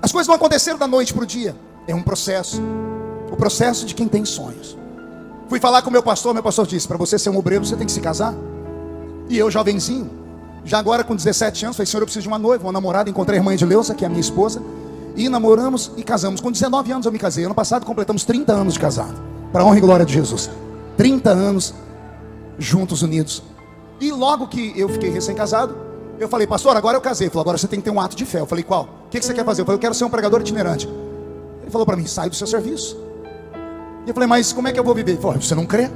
As coisas não aconteceram da noite para o dia. É um processo. O processo de quem tem sonhos. Fui falar com o meu pastor disse: para você ser um obreiro, você tem que se casar. E eu, jovenzinho, já agora com 17 anos, falei: Senhor, eu preciso de uma noiva, uma namorada. Encontrei a irmã Edileuza, que é a minha esposa, e namoramos e casamos. Com 19 anos eu me casei. Ano passado completamos 30 anos de casado, para a honra e glória de Jesus. 30 anos juntos, unidos. E logo que eu fiquei recém-casado, eu falei: pastor, agora eu casei. Ele falou: agora você tem que ter um ato de fé. Eu falei: qual? O que você quer fazer? Eu falei: eu quero ser um pregador itinerante. Ele falou para mim: sai do seu serviço. E eu falei: mas como é que eu vou viver? Ele falou: você não crê?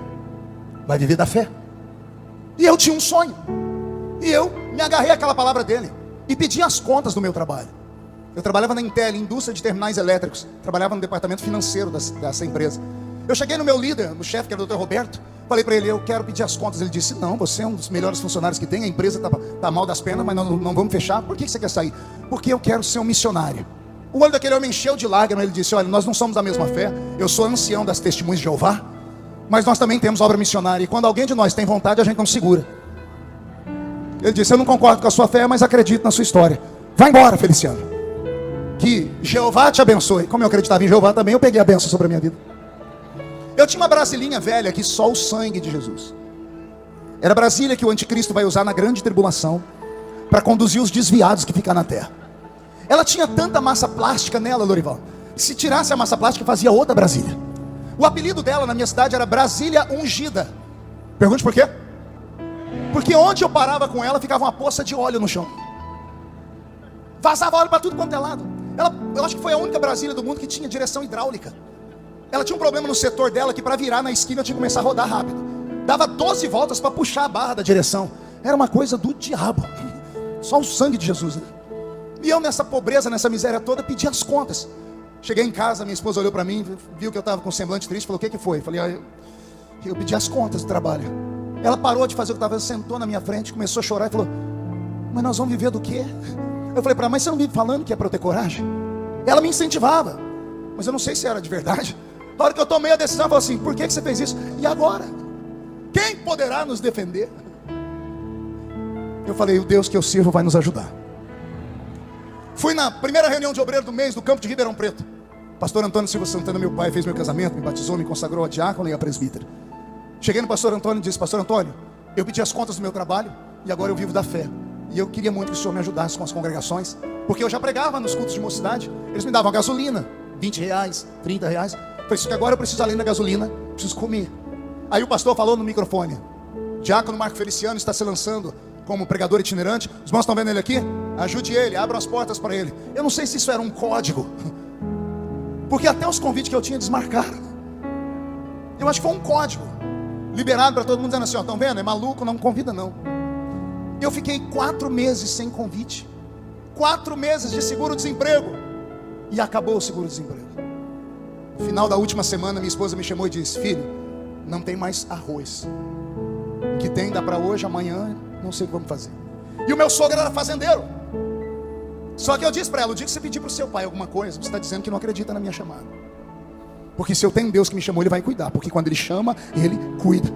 Vai viver da fé. E eu tinha um sonho. E eu me agarrei àquela palavra dele e pedi as contas do meu trabalho. Eu trabalhava na Intel, indústria de terminais elétricos. Trabalhava no departamento financeiro dessa empresa. Eu cheguei no meu líder, no chefe, que era o Dr. Roberto. Falei para ele: eu quero pedir as contas. Ele disse: não, você é um dos melhores funcionários que tem. A empresa está mal das pernas, mas não vamos fechar. Por que você quer sair? Porque eu quero ser um missionário. O olho daquele homem encheu de lágrimas. Ele disse: olha, nós não somos da mesma fé. Eu sou ancião das Testemunhas de Jeová, mas nós também temos obra missionária. E quando alguém de nós tem vontade, a gente não segura. Ele disse: eu não concordo com a sua fé, mas acredito na sua história. Vai embora, Feliciano. Que Jeová te abençoe. Como eu acreditava em Jeová também, eu peguei a bênção sobre a minha vida. Eu tinha uma brasilinha velha que só o sangue de Jesus. Era a Brasília que o anticristo vai usar na grande tribulação para conduzir os desviados que ficam na terra. Ela tinha tanta massa plástica nela, Lorival. Se tirasse a massa plástica, fazia outra Brasília. O apelido dela na minha cidade era Brasília Ungida. Pergunte por quê? Porque onde eu parava com ela, ficava uma poça de óleo no chão. Vazava óleo para tudo quanto é lado. Eu acho que foi a única Brasília do mundo que tinha direção hidráulica. Ela tinha um problema no setor dela, que para virar na esquina eu tinha que começar a rodar rápido. Dava 12 voltas para puxar a barra da direção. Era uma coisa do diabo. Só o sangue de Jesus, né? E eu nessa pobreza, nessa miséria toda, pedi as contas. Cheguei em casa, minha esposa olhou para mim, viu que eu estava com um semblante triste, falou: o que foi? Eu falei: eu pedi as contas do trabalho. Ela parou de fazer o que estava, sentou na minha frente, começou a chorar e falou: mas nós vamos viver do quê? Eu falei para ela: mas você não vive falando que é para eu ter coragem? Ela me incentivava, mas eu não sei se era de verdade. Na hora que eu tomei a decisão, eu falei assim: por que você fez isso? E agora? Quem poderá nos defender? Eu falei: o Deus que eu sirvo vai nos ajudar. Fui na primeira reunião de obreiro do mês do campo de Ribeirão Preto. Pastor Antônio Silva Santana, meu pai, fez meu casamento, me batizou, me consagrou a diácono e a presbítero. Cheguei no pastor Antônio e disse: pastor Antônio, eu pedi as contas do meu trabalho e agora eu vivo da fé. E eu queria muito que o senhor me ajudasse com as congregações, porque eu já pregava nos cultos de mocidade. Eles me davam gasolina, R$20, R$30. Falei: isso que agora eu preciso, além da gasolina, preciso comer. Aí o pastor falou no microfone: diácono Marco Feliciano está se lançando como pregador itinerante. Os irmãos estão vendo ele aqui? Ajude ele, abram as portas para ele. Eu não sei se isso era um código, porque até os convites que eu tinha desmarcaram. Eu acho que foi um código liberado para todo mundo, dizendo assim: ó, estão vendo? É maluco, não convida não. Eu fiquei 4 meses sem convite, 4 meses de seguro-desemprego, e acabou o seguro-desemprego. No final da última semana, minha esposa me chamou e disse: filho, não tem mais arroz. O que tem dá para hoje, amanhã não sei o que vamos fazer. E o meu sogro era fazendeiro. Só que eu disse para ela: o dia que você pedir para o seu pai alguma coisa, você está dizendo que não acredita na minha chamada. Porque se eu tenho Deus que me chamou, Ele vai cuidar. Porque quando Ele chama, Ele cuida.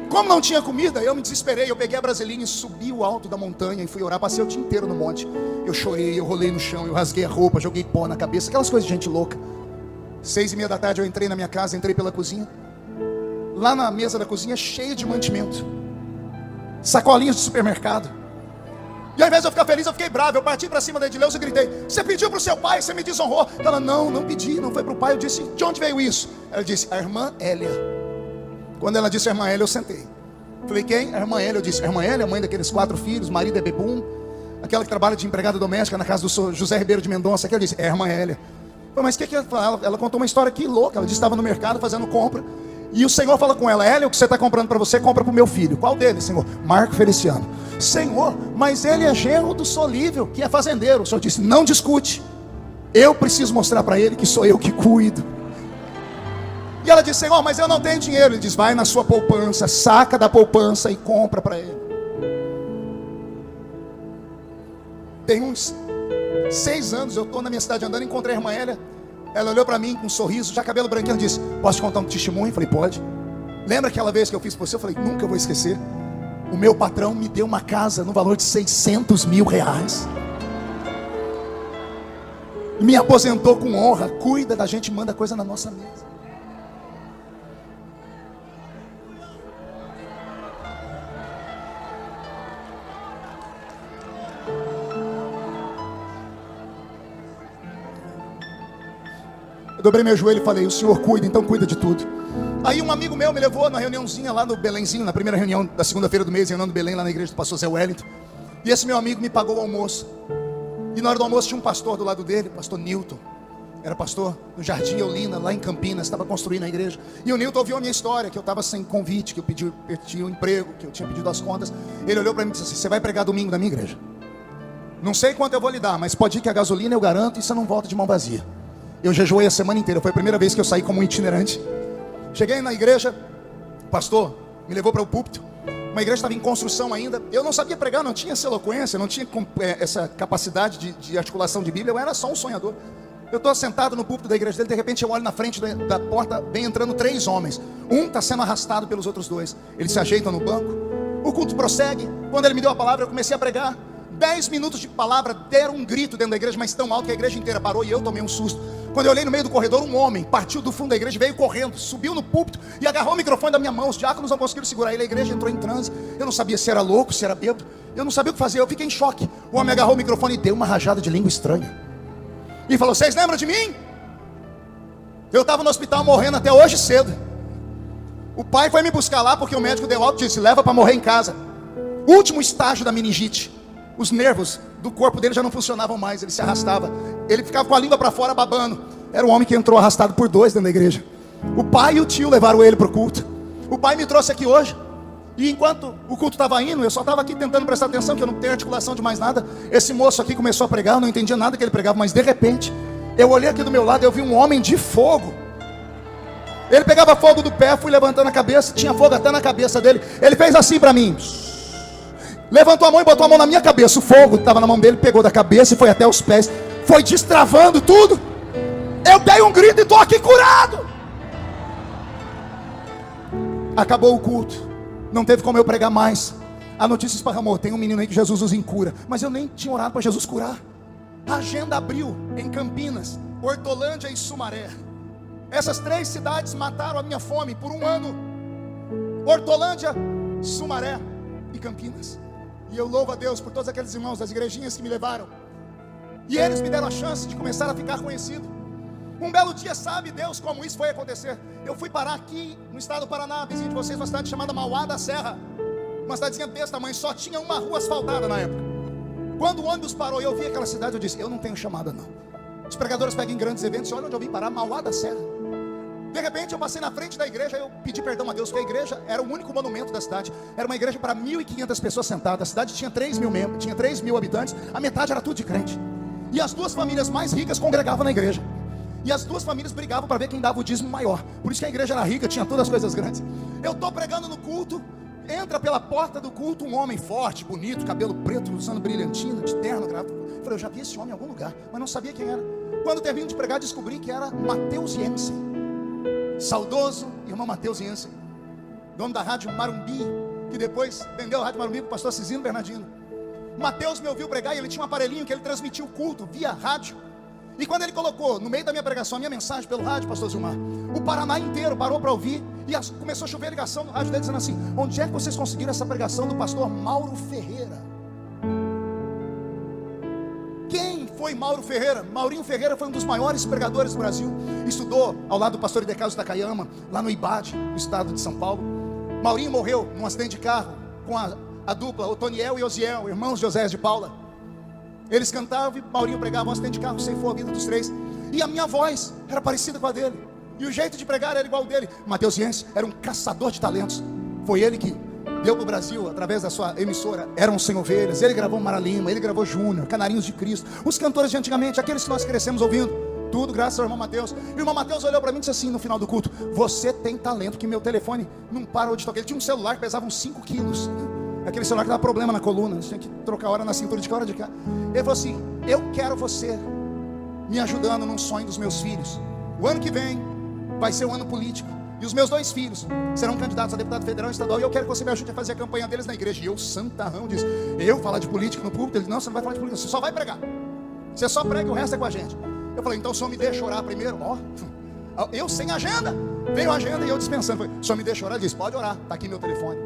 Como não tinha comida, eu me desesperei. Eu peguei a brasilinha e subi o alto da montanha e fui orar. Passei o dia inteiro no monte. Eu chorei, eu rolei no chão, eu rasguei a roupa, joguei pó na cabeça, aquelas coisas de gente louca. 6:30 da tarde eu entrei na minha casa, entrei pela cozinha. Lá na mesa da cozinha, cheia de mantimento, sacolinhas de supermercado. E ao invés de eu ficar feliz, eu fiquei bravo. Eu parti para cima da Edileuza e gritei: você pediu para o seu pai, você me desonrou. Ela: não pedi, não foi para o pai. Eu disse: de onde veio isso? Ela disse: a irmã Hélia. Quando ela disse a irmã Hélia, eu sentei. Falei: quem? A irmã Hélia. Eu disse: a irmã Hélia, mãe daqueles 4 filhos, marido é bebum, aquela que trabalha de empregada doméstica na casa do José Ribeiro de Mendonça. Ela disse: é a irmã Hélia. Falei: mas o que ela fala? Ela contou uma história que louca. Ela disse que estava no mercado fazendo compra, e o Senhor fala com ela: Hélia, o que você está comprando para você, compra para o meu filho. Qual deles, Senhor? Marco Feliciano. Senhor, mas ele é genro do Solívio, que é fazendeiro. O Senhor disse: não discute, eu preciso mostrar para ele que sou eu que cuido. E ela disse: Senhor, mas eu não tenho dinheiro. Ele diz: vai na sua poupança, saca da poupança e compra para ele. Tem uns 6 anos, eu estou na minha cidade andando, encontrei a irmã Hélia. Ela olhou para mim com um sorriso, já cabelo branquinho, disse: posso te contar um testemunho? Eu falei: pode. Lembra aquela vez que eu fiz para você? Eu falei: nunca vou esquecer. O meu patrão me deu uma casa no valor de R$600 mil. Me aposentou com honra. Cuida da gente, manda coisa na nossa mesa. Eu dobrei meu joelho e falei: o Senhor cuida, então cuida de tudo. Aí um amigo meu me levou na reuniãozinha lá no Belenzinho, na primeira reunião da segunda-feira do mês, reunião do Belém, lá na igreja do pastor Zé Wellington. E esse meu amigo me pagou o almoço. E na hora do almoço tinha um pastor do lado dele, pastor Newton. Era pastor no Jardim Eulina, lá em Campinas, estava construindo a igreja. E o Newton ouviu a minha história, que eu estava sem convite, que eu pedi um emprego, que eu tinha pedido as contas. Ele olhou para mim e disse assim: você vai pregar domingo na minha igreja? Não sei quanto eu vou lhe dar, mas pode ir que a gasolina eu garanto e você não volta de mão vazia. Eu jejuei a semana inteira, foi a primeira vez que eu saí como um itinerante. Cheguei na igreja, o pastor me levou para o púlpito. Uma igreja estava em construção ainda. Eu não sabia pregar, não tinha essa eloquência, não tinha essa capacidade de articulação de Bíblia. Eu era só um sonhador. Eu estou sentado no púlpito da igreja dele. De repente eu olho na frente da porta, vem entrando 3 homens. Um está sendo arrastado pelos outros 2. Eles se ajeitam no banco. O culto prossegue. Quando ele me deu a palavra, eu comecei a pregar. 10 minutos de palavra, deram um grito dentro da igreja, mas tão alto que a igreja inteira parou e eu tomei um susto. Quando eu olhei no meio do corredor, um homem partiu do fundo da igreja, veio correndo, subiu no púlpito e agarrou o microfone da minha mão. Os diáconos não conseguiram segurar ele, a igreja entrou em transe. Eu não sabia se era louco, se era bêbado. Eu não sabia o que fazer, eu fiquei em choque. O homem agarrou o microfone e deu uma rajada de língua estranha. E falou: vocês lembram de mim? Eu estava no hospital morrendo até hoje cedo. O pai foi me buscar lá porque o médico deu alta e disse: leva para morrer em casa. Último estágio da meningite. Os nervos do corpo dele já não funcionavam mais, ele se arrastava. Ele ficava com a língua para fora babando. Era um homem que entrou arrastado por 2 dentro da igreja. O pai e o tio levaram ele para o culto. O pai me trouxe aqui hoje. E enquanto o culto estava indo, eu só estava aqui tentando prestar atenção, que eu não tenho articulação de mais nada. Esse moço aqui começou a pregar, eu não entendia nada que ele pregava, mas de repente, eu olhei aqui do meu lado e eu vi um homem de fogo. Ele pegava fogo do pé, fui levantando a cabeça, tinha fogo até na cabeça dele. Ele fez assim para mim. Levantou a mão e botou a mão na minha cabeça. O fogo estava na mão dele, pegou da cabeça e foi até os pés. Foi destravando tudo. Eu dei um grito e estou aqui curado. Acabou o culto. Não teve como eu pregar mais. A notícia esparramou: tem um menino aí que Jesus usa em cura. Mas eu nem tinha orado para Jesus curar. A agenda abriu em Campinas, Hortolândia e Sumaré. Essas 3 cidades mataram a minha fome por um ano. Hortolândia, Sumaré e Campinas. E eu louvo a Deus por todos aqueles irmãos das igrejinhas que me levaram. E eles me deram a chance de começar a ficar conhecido. Um belo dia, sabe Deus como isso foi acontecer. Eu fui parar aqui no estado do Paraná, vizinho de vocês, uma cidade chamada Mauá da Serra. Uma cidadezinha desse tamanho, só tinha uma rua asfaltada na época. Quando o ônibus parou e eu vi aquela cidade, eu disse: eu não tenho chamada não. Os pregadores pegam em grandes eventos, olha onde eu vim parar, Mauá da Serra. De repente eu passei na frente da igreja, eu pedi perdão a Deus, porque a igreja era o único monumento da cidade. Era uma igreja para 1.500 pessoas sentadas. A cidade tinha 3.000 membros, tinha 3.000 habitantes. A metade era tudo de crente. E as 2 famílias mais ricas congregavam na igreja. E as 2 famílias brigavam para ver quem dava o dízimo maior. Por isso que a igreja era rica, tinha todas as coisas grandes. Eu estou pregando no culto, entra pela porta do culto um homem forte, bonito, cabelo preto, usando brilhantina, de terno, gravata. Eu falei: eu já vi esse homem em algum lugar, mas não sabia quem era. Quando termino de pregar, descobri que era Mateus Jensen. Saudoso irmão Mateus Jensen, dono da rádio Marumbi, que depois vendeu a rádio Marumbi para o pastor Cisino Bernardino. Mateus me ouviu pregar e ele tinha um aparelhinho que ele transmitia o culto via rádio. E quando ele colocou no meio da minha pregação a minha mensagem pelo rádio, pastor Zilmar, o Paraná inteiro parou para ouvir. E começou a chover a ligação no rádio dele dizendo assim: onde é que vocês conseguiram essa pregação do pastor Mauro Ferreira? Quem foi Mauro Ferreira? Maurinho Ferreira foi um dos maiores pregadores do Brasil. Estudou ao lado do pastor Idecaso Takayama, lá no IBAD, no estado de São Paulo. Maurinho morreu num acidente de carro com a dupla Otoniel e Osiel, irmãos de Osés de Paula. Eles cantavam e Maurinho pregava. Um acidente de carro ceifou a vida dos 3. E a minha voz era parecida com a dele, e o jeito de pregar era igual ao dele. Mateus Jensen era um caçador de talentos. Foi ele que deu para o Brasil, através da sua emissora, Eram Sem Ovelhas. Ele gravou Mara Lima, ele gravou Júnior, Canarinhos de Cristo, os cantores de antigamente, aqueles que nós crescemos ouvindo. Tudo graças ao irmão Mateus. E o irmão Mateus olhou para mim e disse assim no final do culto: você tem talento, que meu telefone não para de tocar. Ele tinha um celular que pesava uns 5 quilos. Aquele celular que dava problema na coluna, tinha que trocar hora na cintura de cá, hora de cá. Ele falou assim: eu quero você me ajudando num sonho dos meus filhos. O ano que vem vai ser um ano político, e os meus 2 filhos serão candidatos a deputado federal e estadual, e eu quero que você me ajude a fazer a campanha deles na igreja. E eu, santarrão, disse: eu falar de política no púlpito? Ele: não, você não vai falar de política, você só vai pregar. Você só prega, o resto é com a gente. Eu falei, então o senhor me deixa orar primeiro? Ó, eu sem agenda. Veio a agenda e eu dispensando. Falei, o senhor me deixa orar? Ele disse, pode orar, está aqui meu telefone.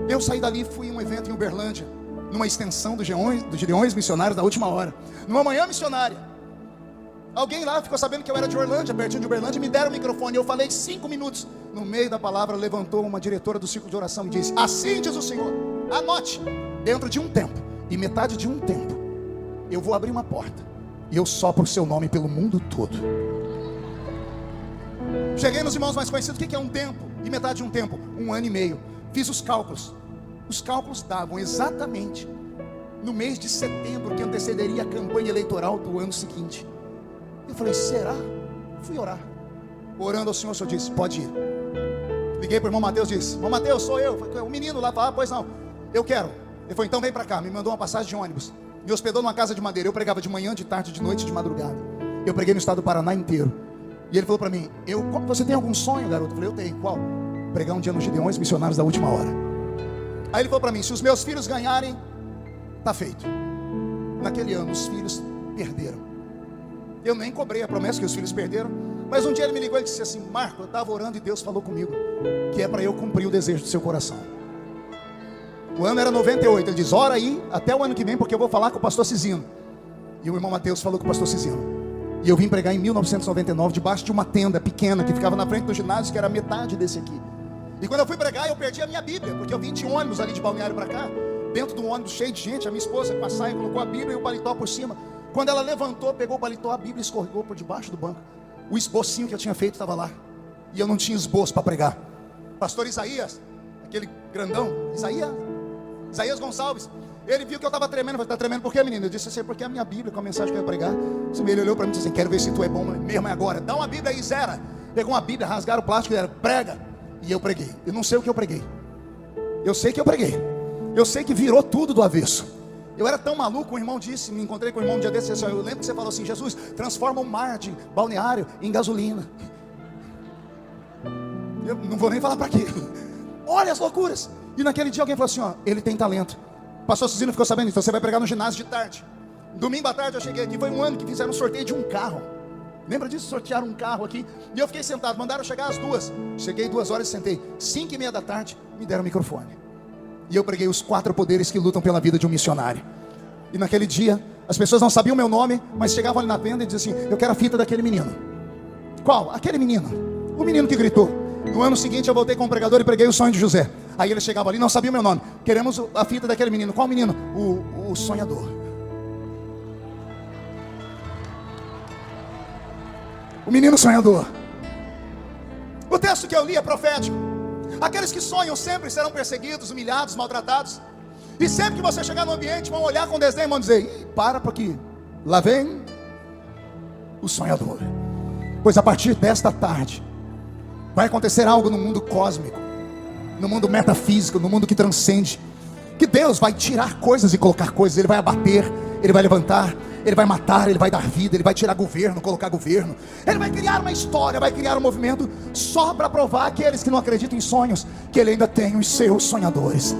Eu saí dali e fui em um evento em Uberlândia, numa extensão dos Gideões Missionários da Última Hora, numa manhã missionária. Alguém lá ficou sabendo que eu era de Orlândia, pertinho de Uberlândia, me deram o microfone. Eu falei 5 minutos. No meio da palavra levantou uma diretora do círculo de oração e disse, assim diz o Senhor, anote, dentro de um tempo, e metade de um tempo, eu vou abrir uma porta e eu sopro o seu nome pelo mundo todo. Cheguei nos irmãos mais conhecidos. O que é um tempo e metade de um tempo? 1 ano e meio. Fiz os cálculos. Os cálculos davam exatamente no mês de setembro, que antecederia a campanha eleitoral do ano seguinte. Eu falei, será? Fui orar. Orando ao Senhor, o Senhor disse, pode ir. Liguei para o irmão Mateus e disse, irmão Mateus, sou eu. O menino lá falou, pois não, eu quero. Ele falou, então vem para cá. Me mandou uma passagem de ônibus, me hospedou numa casa de madeira. Eu pregava de manhã, de tarde, de noite, de madrugada. Eu preguei no estado do Paraná inteiro. E ele falou para mim, você tem algum sonho, garoto? Eu falei, eu tenho. Qual? Pregar um dia nos Gideões Missionários da Última Hora. Aí ele falou para mim, se os meus filhos ganharem, tá feito. Naquele ano os filhos perderam. Eu nem cobrei a promessa que os filhos perderam. Mas um dia ele me ligou e disse assim, Marco, eu estava orando e Deus falou comigo que é para eu cumprir o desejo do seu coração. O ano era 98. Ele diz, ora aí até o ano que vem, porque eu vou falar com o pastor Cizino. E o irmão Mateus falou com o pastor Cizino. E eu vim pregar em 1999, debaixo de uma tenda pequena que ficava na frente do ginásio, que era metade desse aqui. E quando eu fui pregar, eu perdi a minha Bíblia, porque eu vim de ônibus ali de Balneário para cá, dentro do ônibus cheio de gente. A minha esposa com a saia colocou a Bíblia e o paletó por cima. Quando ela levantou, pegou o paletó, a Bíblia escorregou por debaixo do banco. O esbocinho que eu tinha feito estava lá. E eu não tinha esboço para pregar. Pastor Isaías, aquele grandão, Isaías Gonçalves, ele viu que eu estava tremendo. Eu falei, está tremendo por quê, menino? Eu disse assim, porque a minha Bíblia, com a mensagem que eu ia pregar. Ele olhou para mim e disse assim, quero ver se tu é bom mesmo agora. Dá uma Bíblia aí, zera. Pegou uma Bíblia, rasgaram o plástico e era, prega. E eu preguei. Eu não sei o que eu preguei. Eu sei que eu preguei. Eu sei que virou tudo do avesso. Eu era tão maluco, um irmão disse, me encontrei com um irmão um dia desse, assim, eu lembro que você falou assim, Jesus, transforma o mar de Balneário em gasolina. Eu não vou nem falar para quê. Olha as loucuras. E naquele dia alguém falou assim, ó, ele tem talento. O pastor Cizino ficou sabendo, então você vai pregar no ginásio de tarde. Domingo à tarde eu cheguei aqui, foi um ano que fizeram um sorteio de um carro. Lembra disso? Sortearam um carro aqui. E eu fiquei sentado, mandaram chegar às 2. Cheguei 2 horas e sentei. 5:30 da tarde, me deram o microfone. E eu preguei os 4 poderes que lutam pela vida de um missionário. E naquele dia, as pessoas não sabiam meu nome, mas chegavam ali na tenda e diziam assim, eu quero a fita daquele menino. Qual? Aquele menino. O menino que gritou. No ano seguinte eu voltei como pregador e preguei o sonho de José. Aí ele chegava ali, não sabia meu nome. Queremos a fita daquele menino. Qual menino? O sonhador. O menino sonhador. O texto que eu li é profético. Aqueles que sonham sempre serão perseguidos, humilhados, maltratados. E sempre que você chegar no ambiente, vão olhar com desdém e vão dizer, ih, para porque lá vem o sonhador. Pois a partir desta tarde vai acontecer algo no mundo cósmico, no mundo metafísico, no mundo que transcende, que Deus vai tirar coisas e colocar coisas. Ele vai abater, Ele vai levantar, Ele vai matar, Ele vai dar vida, Ele vai tirar governo, colocar governo. Ele vai criar uma história, vai criar um movimento, só para provar àqueles que não acreditam em sonhos, que Ele ainda tem os seus sonhadores.